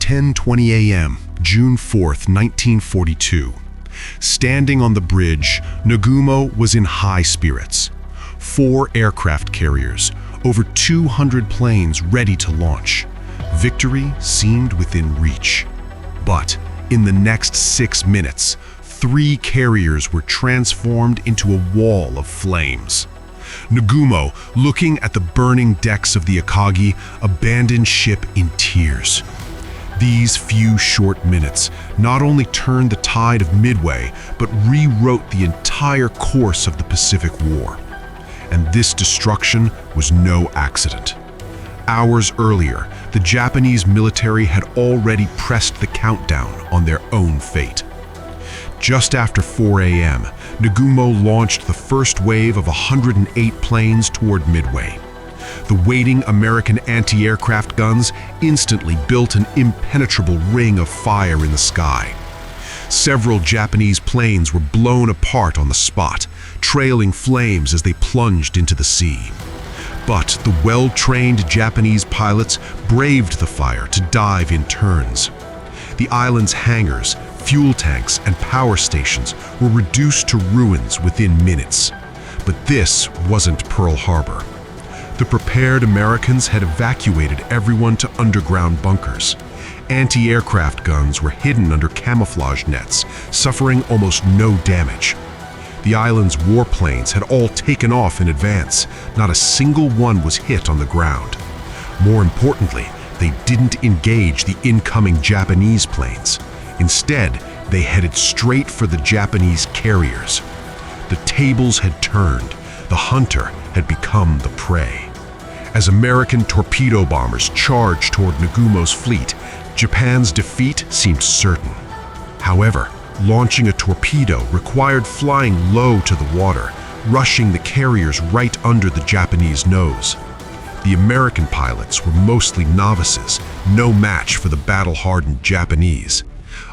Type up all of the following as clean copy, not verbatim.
10:20 a.m., June 4th, 1942. Standing on the bridge, Nagumo was in high spirits. 4 aircraft carriers, over 200 planes ready to launch. Victory seemed within reach. But in the next 6 minutes, 3 carriers were transformed into a wall of flames. Nagumo, looking at the burning decks of the Akagi, abandoned ship in tears. These few short minutes not only turned the tide of Midway, but rewrote the entire course of the Pacific War. And this destruction was no accident. Hours earlier, the Japanese military had already pressed the countdown on their own fate. Just after 4 a.m., Nagumo launched the first wave of 108 planes toward Midway. The waiting American anti-aircraft guns instantly built an impenetrable ring of fire in the sky. Several Japanese planes were blown apart on the spot, trailing flames as they plunged into the sea. But the well-trained Japanese pilots braved the fire to dive in turns. The island's hangars, fuel tanks, and power stations were reduced to ruins within minutes. But this wasn't Pearl Harbor. The prepared Americans had evacuated everyone to underground bunkers. Anti-aircraft guns were hidden under camouflage nets, suffering almost no damage. The island's warplanes had all taken off in advance. Not a single one was hit on the ground. More importantly, they didn't engage the incoming Japanese planes. Instead, they headed straight for the Japanese carriers. The tables had turned. The hunter had become the prey. As American torpedo bombers charged toward Nagumo's fleet, Japan's defeat seemed certain. However, launching a torpedo required flying low to the water, rushing the carriers right under the Japanese nose. The American pilots were mostly novices, no match for the battle-hardened Japanese.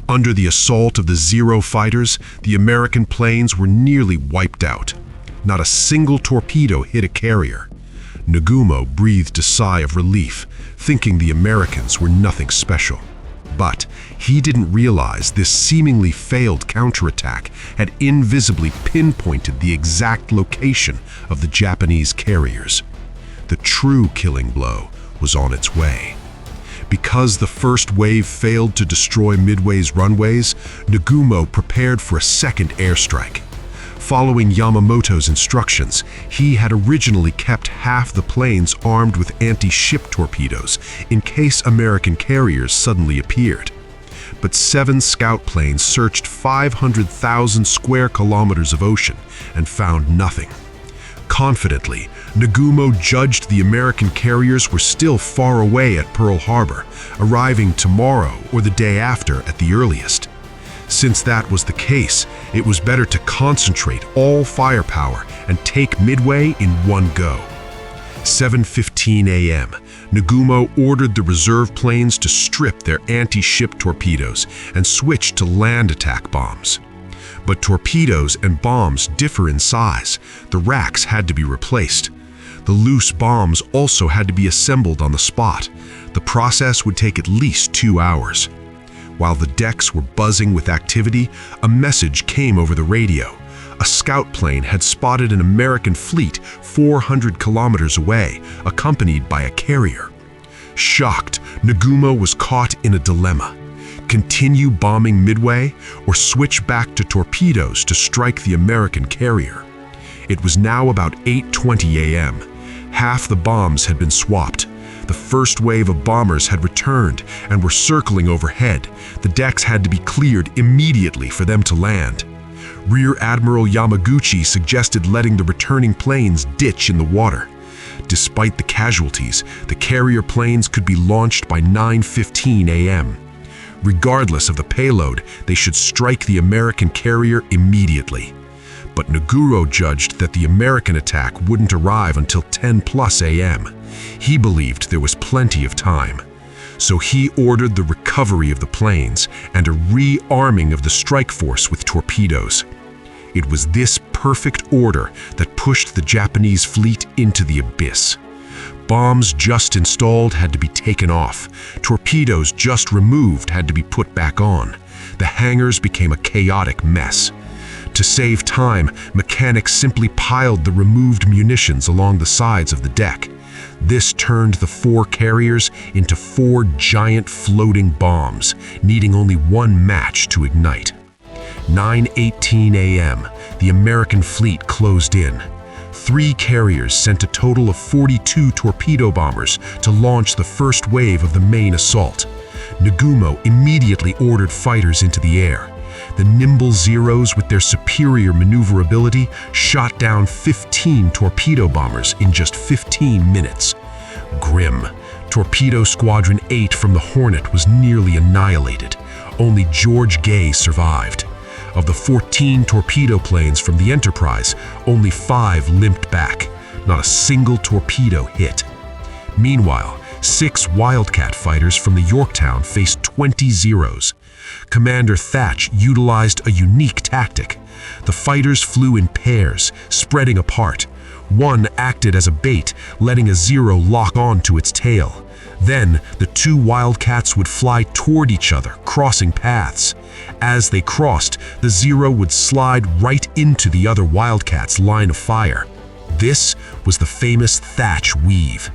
Under the assault of the Zero fighters, the American planes were nearly wiped out. Not a single torpedo hit a carrier. Nagumo breathed a sigh of relief, thinking the Americans were nothing special. But he didn't realize this seemingly failed counterattack had invisibly pinpointed the exact location of the Japanese carriers. The true killing blow was on its way. Because the first wave failed to destroy Midway's runways, Nagumo prepared for a second airstrike. Following Yamamoto's instructions, he had originally kept half the planes armed with anti-ship torpedoes in case American carriers suddenly appeared. But 7 scout planes searched 500,000 square kilometers of ocean and found nothing. Confidently, Nagumo judged the American carriers were still far away at Pearl Harbor, arriving tomorrow or the day after at the earliest. Since that was the case, it was better to concentrate all firepower and take Midway in one go. 7:15 a.m., Nagumo ordered the reserve planes to strip their anti-ship torpedoes and switch to land attack bombs. But torpedoes and bombs differ in size. The racks had to be replaced. The loose bombs also had to be assembled on the spot. The process would take at least 2 hours. While the decks were buzzing with activity, a message came over the radio. A scout plane had spotted an American fleet 400 kilometers away, accompanied by a carrier. Shocked, Nagumo was caught in a dilemma. Continue bombing Midway or switch back to torpedoes to strike the American carrier? It was now about 8:20 a.m. Half the bombs had been swapped. The first wave of bombers had returned and were circling overhead. The decks had to be cleared immediately for them to land. Rear Admiral Yamaguchi suggested letting the returning planes ditch in the water. Despite the casualties, the carrier planes could be launched by 9:15 a.m. Regardless of the payload, they should strike the American carrier immediately. But Nagumo judged that the American attack wouldn't arrive until 10+ a.m. He believed there was plenty of time. So he ordered the recovery of the planes and a rearming of the strike force with torpedoes. It was this perfect order that pushed the Japanese fleet into the abyss. Bombs just installed had to be taken off. Torpedoes just removed had to be put back on. The hangars became a chaotic mess. To save time, mechanics simply piled the removed munitions along the sides of the deck. This turned the 4 carriers into 4 giant floating bombs, needing only one match to ignite. 9:18 a.m., the American fleet closed in. 3 carriers sent a total of 42 torpedo bombers to launch the first wave of the main assault. Nagumo immediately ordered fighters into the air. The nimble Zeros, with their superior maneuverability, shot down 15 torpedo bombers in just 15 minutes. Grim. Torpedo Squadron 8 from the Hornet was nearly annihilated. Only George Gay survived. Of the 14 torpedo planes from the Enterprise, only 5 limped back. Not a single torpedo hit. Meanwhile, 6 Wildcat fighters from the Yorktown faced 20 Zeros. Commander Thatch utilized a unique tactic. The fighters flew in pairs, spreading apart. One acted as a bait, letting a Zero lock onto its tail. Then, the 2 Wildcats would fly toward each other, crossing paths. As they crossed, the Zero would slide right into the other Wildcat's line of fire. This was the famous Thatch weave.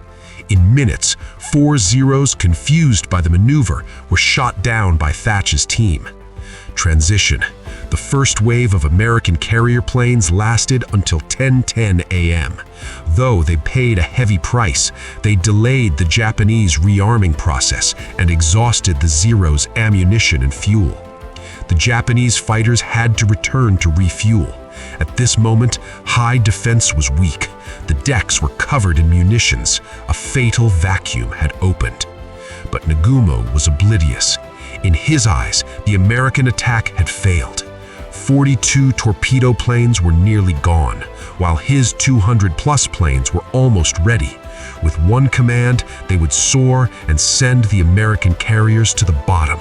In minutes, 4 Zeros, confused by the maneuver, were shot down by Thatch's team. Transition. The first wave of American carrier planes lasted until 10:10 a.m. Though they paid a heavy price, they delayed the Japanese rearming process and exhausted the Zeros' ammunition and fuel. The Japanese fighters had to return to refuel. At this moment, high defense was weak. The decks were covered in munitions. A fatal vacuum had opened. But Nagumo was oblivious. In his eyes, the American attack had failed. 42 torpedo planes were nearly gone, while his 200-plus planes were almost ready. With one command, they would soar and send the American carriers to the bottom.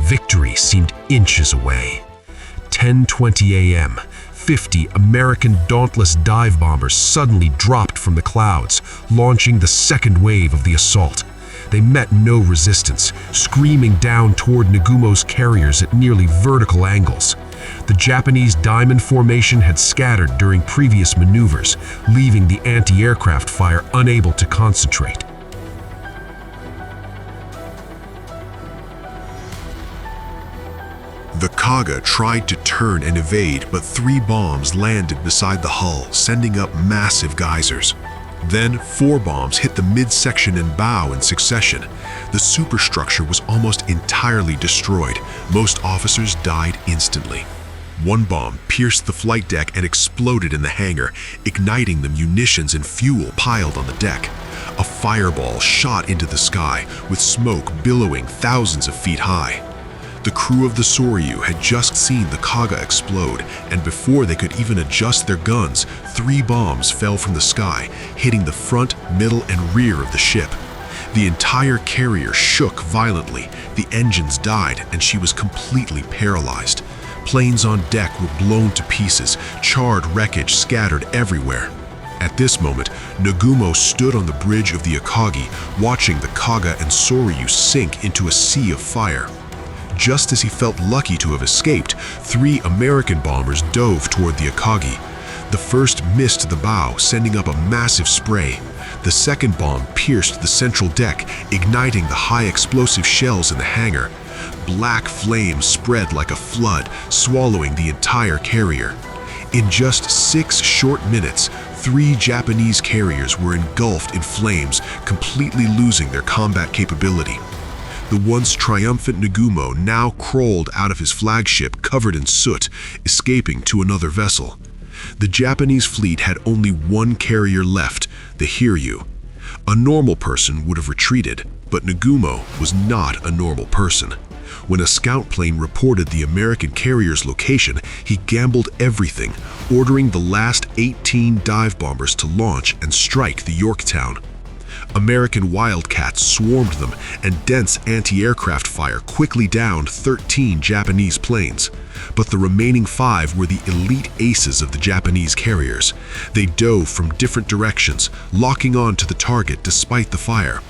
Victory seemed inches away. 10:20 a.m., 50 American Dauntless dive bombers suddenly dropped from the clouds, launching the second wave of the assault. They met no resistance, screaming down toward Nagumo's carriers at nearly vertical angles. The Japanese diamond formation had scattered during previous maneuvers, leaving the anti-aircraft fire unable to concentrate. The Kaga tried to turn and evade, but 3 bombs landed beside the hull, sending up massive geysers. Then 4 bombs hit the midsection and bow in succession. The superstructure was almost entirely destroyed. Most officers died instantly. 1 bomb pierced the flight deck and exploded in the hangar, igniting the munitions and fuel piled on the deck. A fireball shot into the sky, with smoke billowing thousands of feet high. The crew of the Soryu had just seen the Kaga explode, and before they could even adjust their guns, 3 bombs fell from the sky, hitting the front, middle, and rear of the ship. The entire carrier shook violently, the engines died, and she was completely paralyzed. Planes on deck were blown to pieces, charred wreckage scattered everywhere. At this moment, Nagumo stood on the bridge of the Akagi, watching the Kaga and Soryu sink into a sea of fire. Just as he felt lucky to have escaped, 3 American bombers dove toward the Akagi. The first missed the bow, sending up a massive spray. The second bomb pierced the central deck, igniting the high explosive shells in the hangar. Black flames spread like a flood, swallowing the entire carrier. In just 6 short minutes, 3 Japanese carriers were engulfed in flames, completely losing their combat capability. The once triumphant Nagumo now crawled out of his flagship covered in soot, escaping to another vessel. The Japanese fleet had only 1 carrier left, the Hiryu. A normal person would have retreated, but Nagumo was not a normal person. When a scout plane reported the American carrier's location, he gambled everything, ordering the last 18 dive bombers to launch and strike the Yorktown. American wildcats swarmed them, and dense anti-aircraft fire quickly downed 13 Japanese planes. But the remaining 5 were the elite aces of the Japanese carriers. They dove from different directions, locking on to the target despite the fire.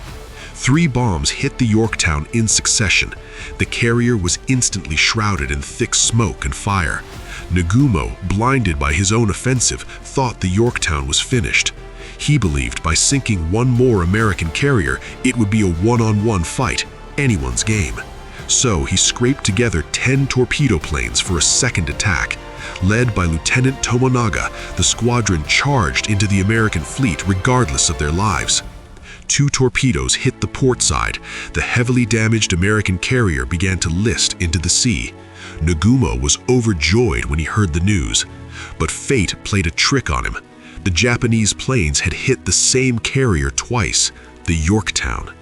3 bombs hit the Yorktown in succession. The carrier was instantly shrouded in thick smoke and fire. Nagumo, blinded by his own offensive, thought the Yorktown was finished. He believed by sinking one more American carrier, it would be a one-on-one fight, anyone's game. So he scraped together 10 torpedo planes for a second attack. Led by Lieutenant Tomonaga, the squadron charged into the American fleet regardless of their lives. 2 torpedoes hit the port side. The heavily damaged American carrier began to list into the sea. Nagumo was overjoyed when he heard the news. But fate played a trick on him. The Japanese planes had hit the same carrier twice, the Yorktown.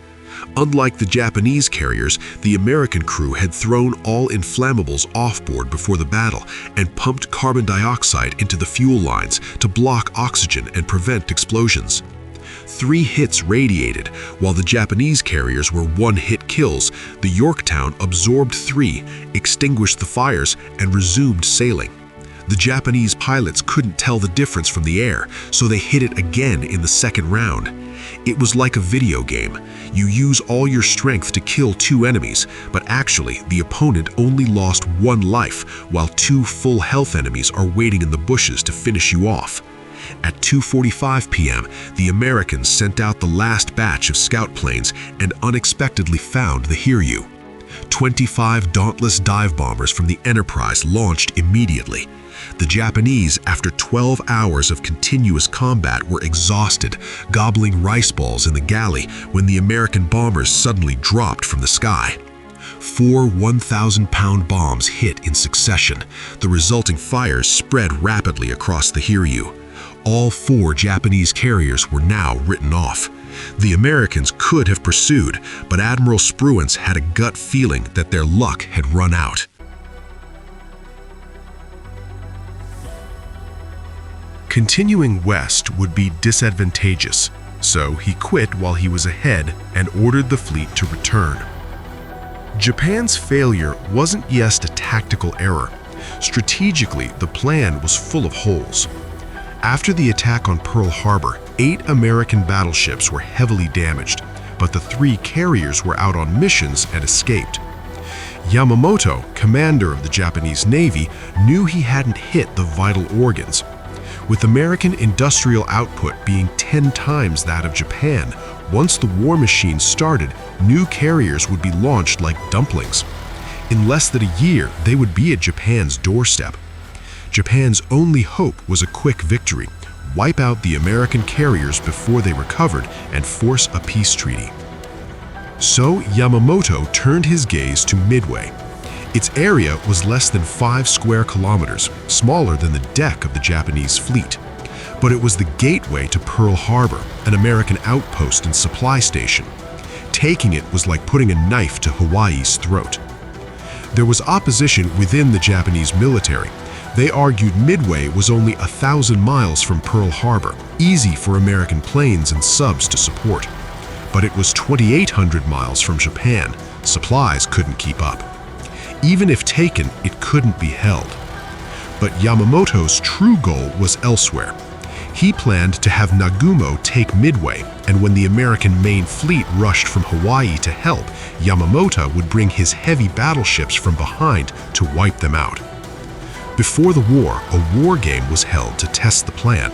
Unlike the Japanese carriers, the American crew had thrown all inflammables offboard before the battle and pumped carbon dioxide into the fuel lines to block oxygen and prevent explosions. 3 hits radiated. While the Japanese carriers were one-hit kills, the Yorktown absorbed 3, extinguished the fires, and resumed sailing. The Japanese pilots couldn't tell the difference from the air, so they hit it again in the second round. It was like a video game. You use all your strength to kill 2 enemies, but actually the opponent only lost 1 life, while 2 full health enemies are waiting in the bushes to finish you off. At 2:45 p.m., the Americans sent out the last batch of scout planes and unexpectedly found the Hiryu. 25 dauntless dive bombers from the Enterprise launched immediately. The Japanese, after 12 hours of continuous combat, were exhausted, gobbling rice balls in the galley when the American bombers suddenly dropped from the sky. 4 1,000-pound bombs hit in succession. The resulting fires spread rapidly across the Hiryu. All 4 Japanese carriers were now written off. The Americans could have pursued, but Admiral Spruance had a gut feeling that their luck had run out. Continuing west would be disadvantageous, so he quit while he was ahead and ordered the fleet to return. Japan's failure wasn't just a tactical error. Strategically, the plan was full of holes. After the attack on Pearl Harbor, 8 American battleships were heavily damaged, but the 3 carriers were out on missions and escaped. Yamamoto, commander of the Japanese Navy, knew he hadn't hit the vital organs. With American industrial output being 10 times that of Japan, once the war machine started, new carriers would be launched like dumplings. In less than a year, they would be at Japan's doorstep. Japan's only hope was a quick victory, wipe out the American carriers before they recovered, and force a peace treaty. So Yamamoto turned his gaze to Midway. Its area was less than 5 square kilometers, smaller than the deck of the Japanese fleet. But it was the gateway to Pearl Harbor, an American outpost and supply station. Taking it was like putting a knife to Hawaii's throat. There was opposition within the Japanese military. They argued Midway was only 1,000 miles from Pearl Harbor, easy for American planes and subs to support. But it was 2,800 miles from Japan. Supplies couldn't keep up. Even if taken, it couldn't be held. But Yamamoto's true goal was elsewhere. He planned to have Nagumo take Midway, and when the American main fleet rushed from Hawaii to help, Yamamoto would bring his heavy battleships from behind to wipe them out. Before the war, a war game was held to test the plan.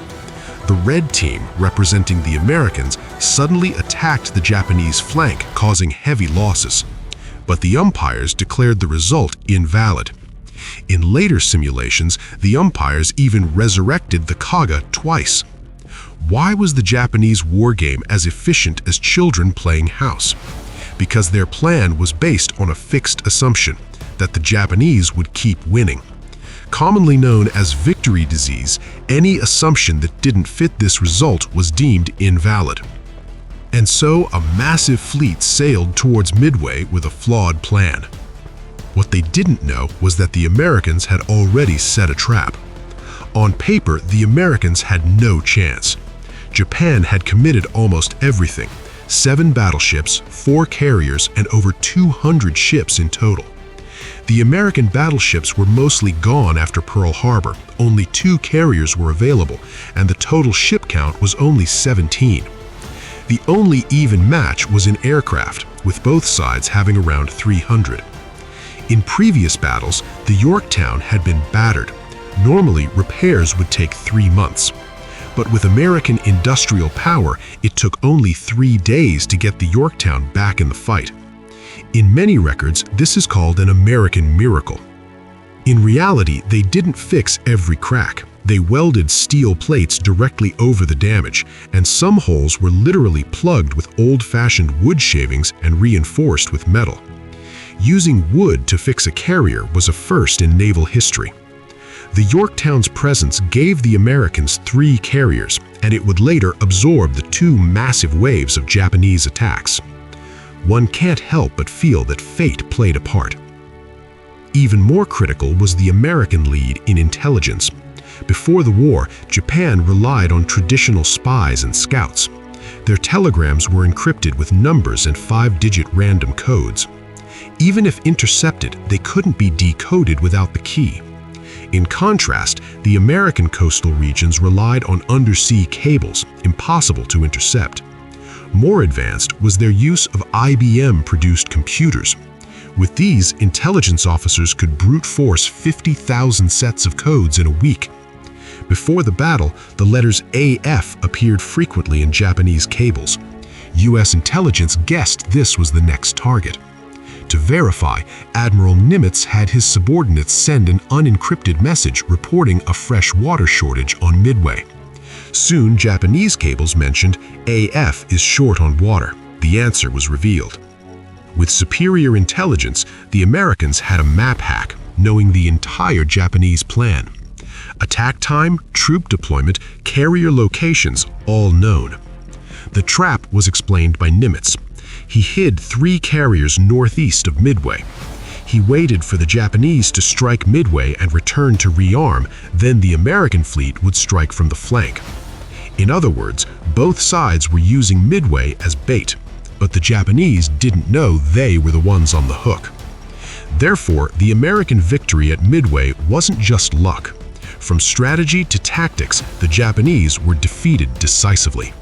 The Red Team, representing the Americans, suddenly attacked the Japanese flank, causing heavy losses. But the umpires declared the result invalid. In later simulations, the umpires even resurrected the Kaga twice. Why was the Japanese war game as efficient as children playing house? Because their plan was based on a fixed assumption that the Japanese would keep winning. Commonly known as victory disease, any assumption that didn't fit this result was deemed invalid. And so a massive fleet sailed towards Midway with a flawed plan. What they didn't know was that the Americans had already set a trap. On paper, the Americans had no chance. Japan had committed almost everything. 7 battleships, 4 carriers, and over 200 ships in total. The American battleships were mostly gone after Pearl Harbor. Only 2 carriers were available, and the total ship count was only 17. The only even match was in aircraft, with both sides having around 300. In previous battles, the Yorktown had been battered. Normally, repairs would take 3 months. But with American industrial power, it took only 3 days to get the Yorktown back in the fight. In many records, this is called an American miracle. In reality, they didn't fix every crack. They welded steel plates directly over the damage, and some holes were literally plugged with old-fashioned wood shavings and reinforced with metal. Using wood to fix a carrier was a first in naval history. The Yorktown's presence gave the Americans 3 carriers, and it would later absorb the 2 massive waves of Japanese attacks. One can't help but feel that fate played a part. Even more critical was the American lead in intelligence. Before the war, Japan relied on traditional spies and scouts. Their telegrams were encrypted with numbers and 5-digit random codes. Even if intercepted, they couldn't be decoded without the key. In contrast, the American coastal regions relied on undersea cables, impossible to intercept. More advanced was their use of IBM-produced computers. With these, intelligence officers could brute force 50,000 sets of codes in a week. Before the battle, the letters AF appeared frequently in Japanese cables. U.S. intelligence guessed this was the next target. To verify, Admiral Nimitz had his subordinates send an unencrypted message reporting a fresh water shortage on Midway. Soon, Japanese cables mentioned AF is short on water. The answer was revealed. With superior intelligence, the Americans had a map hack, knowing the entire Japanese plan. Attack time, troop deployment, carrier locations, all known. The trap was explained by Nimitz. He hid 3 carriers northeast of Midway. He waited for the Japanese to strike Midway and return to rearm, then the American fleet would strike from the flank. In other words, both sides were using Midway as bait, but the Japanese didn't know they were the ones on the hook. Therefore, the American victory at Midway wasn't just luck. From strategy to tactics, the Japanese were defeated decisively.